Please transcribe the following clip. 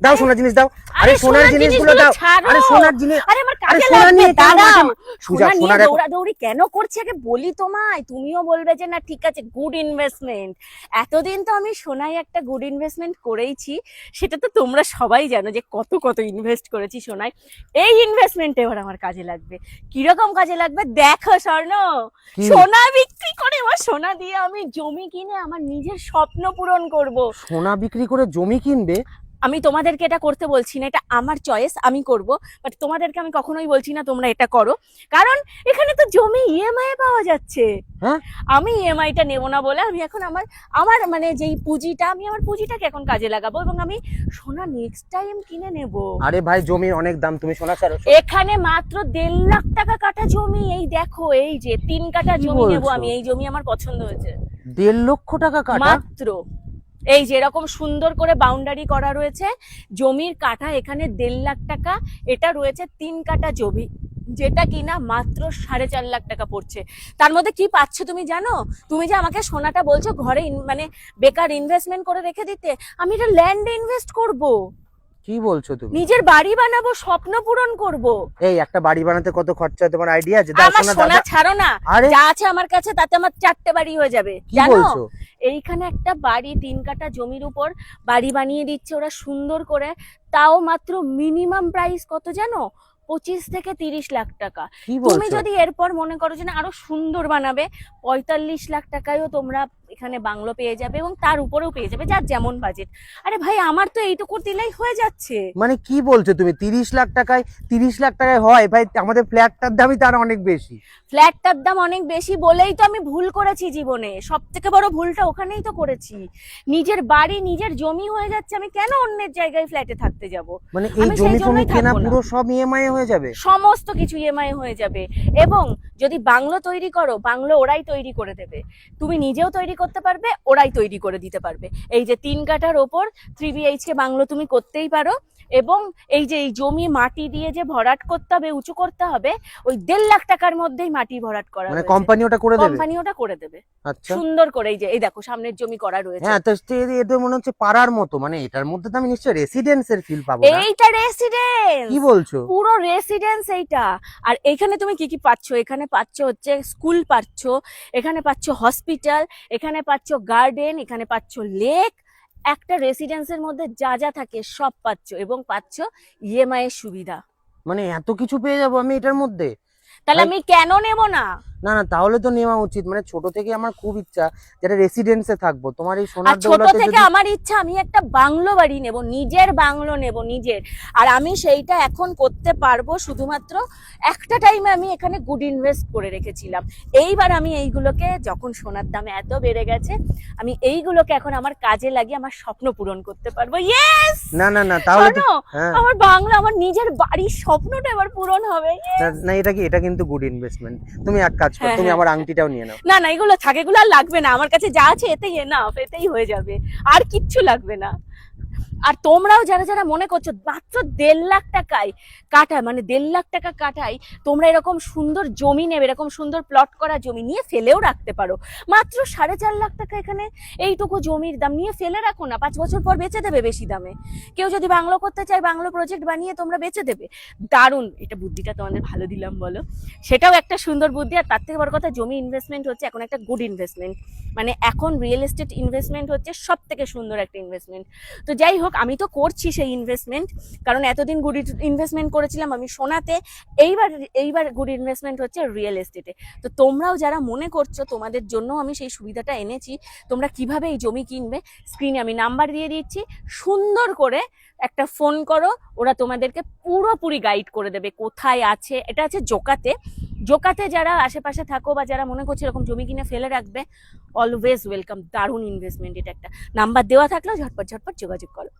দাও সোনার জিনিস দাও। আরে সোনার জিনিসগুলো দাও। আরে সোনার জিনিস, আরে আমার কাজে সোনা লাগবে, নিয়ে দাঁড়াও। সুজা, সোনা নিয়ে সোনার দৌড়াদৌড়ি কেন করছি আগে বলি তোমায়, তুমিও বলবে যে না ঠিক আছে গুড ইনভেস্টমেন্ট। এতদিন তো আমি সোনায় একটা গুড ইনভেস্টমেন্ট করেইছি, সেটা তো তোমরা সবাই জানো যে কত কত ইনভেস্ট করেছি সোনায়। এই ইনভেস্টমেন্ট এবার আমার কাজে লাগবে। কিরকম কাজে লাগবে দেখো স্বর্ণ, সোনা বিক্রি করে এবার সোনা দিয়ে আমি জমি কিনে আমার নিজের স্বপ্ন পূরণ করব। সোনা বিক্রি করে জমি কিনবে? আমি তোমাদেরকে এটা করতে বলছি না, এটা আমার চয়েস, আমি করব। বাট তোমাদেরকে আমি কখনোই বলছি না তোমরা এটা করো, কারণ এখানে তো জমি ইএমআই পাওয়া যাচ্ছে। হ্যাঁ, আমি ইএমআইটা নেব না বলে আমি এখন আমার মানে যেই পুঁজিটা, আমি আমার পুঁজিটাকে এখন কাজে লাগাবো এবং আমি সোনা নেক্সট টাইম কিনে নেব। আরে ভাই জমির অনেক দাম, তুমি সোনা ছাড়ো। এখানে মাত্র 1.5 লাখ টাকা কাঠা জমি, এই দেখো এই যে 3 কাঠা জমি নেব আমি। এই জমি আমার পছন্দ হয়েছে। 1.5 লক্ষ টাকা কাঠা মাত্র। এই যে এরকম সুন্দর করে বাউন্ডারি করা রয়েছে, জমির কাঠা এখানে 1.5 লাখ টাকা। এটা রয়েছে 3 কাঠা জমি, যেটা কিনা মাত্র 4.5 লাখ টাকা পড়ছে। তার মধ্যে কি পাচ্ছ তুমি জানো? তুমি যে আমাকে সোনাটা বলছো ঘরে মানে বেকার ইনভেস্টমেন্ট করে রেখে দিতে, আমি এটা ল্যান্ডে ইনভেস্ট করব। কি বলছো তুমি? নিজের বাড়ি বানাবো, স্বপ্ন পূরণ করব। এই একটা বাড়ি বানাতে কত খরচা হয় তোমার আইডিয়া আছে? দাও আমার সোনা সোনা দাও। ছাড়ো না, যা আছে আমার কাছে তাতে আমার 4টে বাড়ি হয়ে যাবে। কি জানো বলছো? এইখানে একটা বাড়ি 3 কাঠা জমির উপর বাড়ি বানিয়ে দিচ্ছে ওরা সুন্দর করে, তাও মাত্র মিনিমাম প্রাইস কত জানো? 25 থেকে 30 লাখ টাকা। কি তুমি বলছো? যদি এরপর মনে করো যে না আরো সুন্দর বানাবে, 45 লাখ টাকায়ও তোমরা এখানে বাংলো পেয়ে যাবে এবং তার উপরেও পেয়ে যাবে, যার যেমন বাজেট। আরে ভাই আমার তো এইটুকু দিলেই হয়ে যাচ্ছে। মানে কি বলছো তুমি? 30 লাখ টাকায়, 30 লাখ টাকায় হয় ভাই? আমাদের ফ্ল্যাটটার দামই তার অনেক বেশি। ফ্ল্যাটটার দাম অনেক বেশি বলেই তো আমি ভুল করেছি জীবনে, সব থেকে বড় ভুলটা ওখানেই তো করেছি। নিজের বাড়ি নিজের জমি হয়ে যাচ্ছে, আমি কেন অন্যের জায়গায় ফ্ল্যাটে থাকতে যাব? মানে এই জমি ফমি কেনা পুরো সব ইএমআই হয়ে যাবে? সমস্ত কিছু ইএমআই হয়ে যাবে। এবং যদি বাংলো তৈরি করো, বাংলো ওরাই তৈরি করে দেবে। তুমি নিজেও তৈরি করতে পারবে, ওরাই তৈরি করে দিতে পারবে। এই যে 3 কাঠার ওপর 3 BHK বাংলো তুমি করতেই পারো। এবং এই যে এই জমি মাটি দিয়ে যে ভরাট করতে হবে, উঁচু করতে হবে, ওই 1.5 লাখ টাকার মধ্যেই মাটি ভরাট করা মানে হয়েছে। কোম্পানি ওটা করে দেবে? কোম্পানি ওটা করে দেবে আচ্ছা, সুন্দর করে। এই যে এই দেখো সামনের জমি করা রয়েছে। হ্যাঁ তো এটা মনে হচ্ছে পাড়ার মতো, মানে এটার মধ্যে তো আমি নিশ্চয়ই রেসিডেন্সের ফিল পাবো না? এইটা রেসিডেন্স। কি বলছো? পুরো রেসিডেন্স এইটা। আর এখানে তুমি কি কি পাচ্ছ? এখানে পাচ্ছ হচ্ছে স্কুল পাচ্ছ, এখানে পাচ্ছ হসপিটাল, এখানে পাচ্ছ গার্ডেন, এখানে পাচ্ছ লেক। একটা রেসিডেন্সের মধ্যে যা যা থাকে সব পাচ্ছ এবং পাচ্ছ ইএমআই এর সুবিধা। মানে এত কিছু পেয়ে যাবো আমি এটার মধ্যে? তাহলে আমি কেন নেব না? না না, তাহলে তো নেওয়া উচিত। মানে ছোট থেকে আমার খুব ইচ্ছা যেটা রেসিডেন্সে থাকবো। তোমার এই আর সোনার ছোট দৌলতে থেকে যদি আমার ইচ্ছা আমি একটা বাংলো বাড়ি নেব, নিজের বাংলো নেব নিজের। আর আমি সেইটা এখন করতে পারবো শুধুমাত্র একটা টাইমে আমি এখানে গুড ইনভেস্ট করে রেখেছিলাম। এইবার আমি এইগুলোকে, যখন সোনার দাম এত বেড়ে গেছে, আমি এইগুলোকে এখন আমার কাজে লাগিয়ে আমার স্বপ্ন পূরণ করতে পারবো। ইয়েস! না না না, তাহলে তো হ্যাঁ। আমার বাংলো, আমার নিজের বাড়ির স্বপ্নটা এবার পূরণ হবে। না এটা কিন্তু গুড ইনভেস্টমেন্ট। তুমি এক কাজ করো, তুমি আমার আংটিটাও নিয়ে নাও। না না, এগুলো থাকে, এগুলো আর লাগবে না। আমার কাছে যা আছে এতেই এনাফ, এতেই হয়ে যাবে, আর কিচ্ছু লাগবে না। আর তোমরাও যারা যারা মনে করছো মাত্র 1.5 লাখ টাকায় কাঠা, মানে 1.5 লাখ টাকা কাঠায় তোমরা এরকম সুন্দর জমি নেবে, এরকম সুন্দর প্লট করা জমি নিয়ে ফেলেও রাখতে পারো। মাত্র 4.5 লাখ টাকা এখানে এইটুকু জমির দাম, নিয়ে ফেলে রাখো না, 5 বছর পর বেচে দেবে বেশি দামে। কেউ যদি বাংলো করতে চায়, বাংলো প্রজেক্ট বানিয়ে তোমরা বেচে দেবে। দারুণ, এটা বুদ্ধিটা তোমাদের ভালো দিলাম বলো, সেটাও একটা সুন্দর বুদ্ধি। আর তার থেকে বড় কথা, জমি ইনভেস্টমেন্ট হচ্ছে এখন একটা গুড ইনভেস্টমেন্ট। মানে এখন রিয়েল এস্টেট ইনভেস্টমেন্ট হচ্ছে সব থেকে সুন্দর একটা ইনভেস্টমেন্ট। তো যাই হোক, আমি তো করছি সেই ইনভেস্টমেন্ট, কারণ এতদিন গুড ইনভেস্টমেন্ট করেছিলাম আমি সোনাতে, এইবার গুড ইনভেস্টমেন্ট হচ্ছে রিয়েল এস্টেটে। তো তোমরাও যারা মনে করছো, তোমাদের জন্য আমি সেই সুবিধাটা এনেছি। তোমরা কিভাবে এই জমি কিনবে, স্ক্রিনে আমি নাম্বার দিয়ে দিচ্ছি, সুন্দর করে একটা ফোন করো, ওরা তোমাদেরকে পুরোপুরি গাইড করে দেবে কোথায় আছে। এটা আছে জোকাতে যারা আশেপাশে থাকো বা যারা মনে করছো এরকম জমি কিনে ফেলে রাখবে, অলওয়েজ ওয়েলকাম। দারুণ ইনভেস্টমেন্ট এটা একটা। নাম্বার দেওয়া থাকলেও ঝটপট যোগাযোগ করো।